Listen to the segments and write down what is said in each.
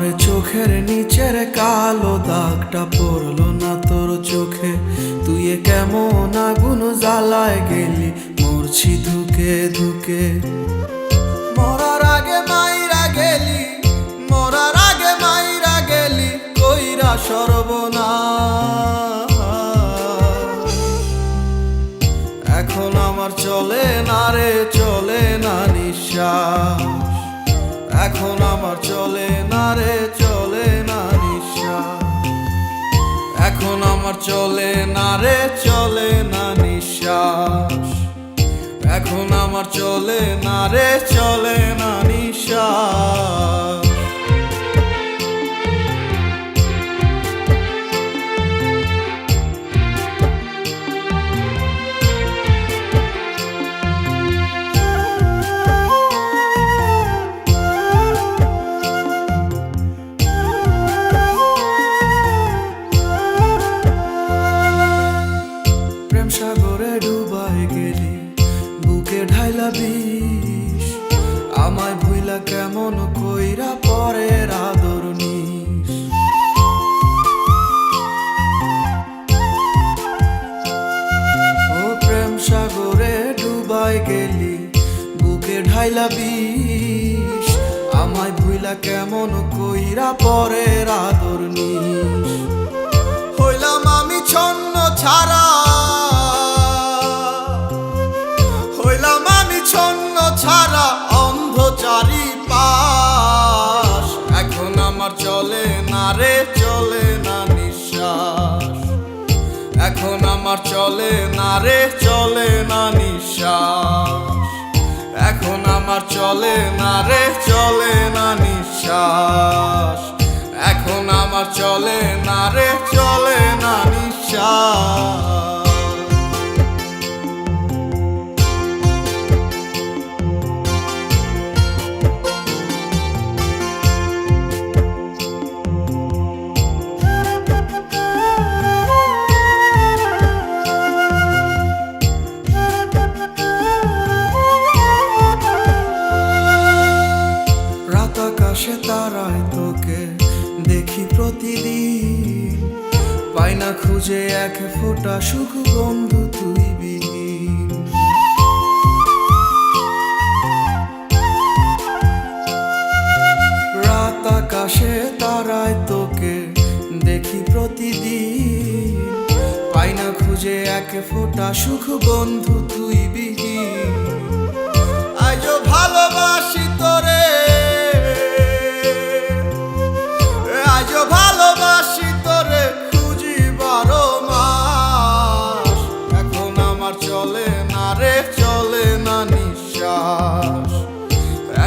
আমার চোখের নিচের কালো দাগটা পড়লো না তোর চোখে। তুই কেমন আগুন জ্বালায় গেলি, মরছি ধুকে ধুকে। মরার আগে মাইরা গেলি, মরার আগে মাইরা গেলি, কইরা সর্বনাশ। এখন আমার চলে না রে, চলে না নিঃশ্বাস। এখন আমার চলে না রে, চলে না নিঃশ্বাস। এখন আমার চলে না রে, চলে না নিঃশ্বাস। এখন আমার চলে না রে, চলে না নিঃশ্বাস। সাগরে ডুবাই গেলি, বুকে ঢাইলা বিষ। আমায় ভুইলা কেমন কইরা পরের আদর নিস। ও প্রেম সাগরে ডুবাই গেলি, বুকে ঢাইলা বিষ। আমায় ভুইলা কেমন কইরা পরের আদর নিস। হইলাম আমি ছন্ন ছাড়া, হইলাম আমি ছন্ন ছাড়া, অন্ধ চারিপাশ। এখন আমার চলে না রে, চলে না নিঃশ্বাস। এখন আমার চলে না রে, চলে না নিঃশ্বাস। এখন আমার চলে না রে, চলে না নিঃশ্বাস। এখন আমার চলে না রে, চলে না নিঃশ্বাস। আকাশে তারায় তোকে দেখি প্রতিদিন, পাই না খুঁজে এক ফোঁটা সুখ বন্ধু তুই বিহীন। রাত আকাশে তারায় তোকে দেখি প্রতিদিন, পাই না খুঁজে এক ফোঁটা সুখ বন্ধু তুই বিহীন। আজও ভালোবাসি তোরে, আজও ভালোবাসি তোরে, খুঁজি 12 মাস। এখন আমার চলে না রে, চলে না নিঃশ্বাস।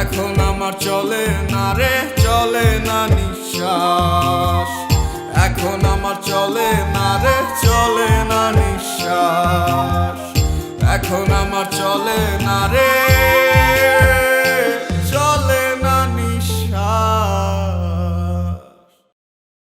এখন আমার চলে না রে, চলে না নিঃশ্বাস। এখন আমার চলে না রে, চলে না।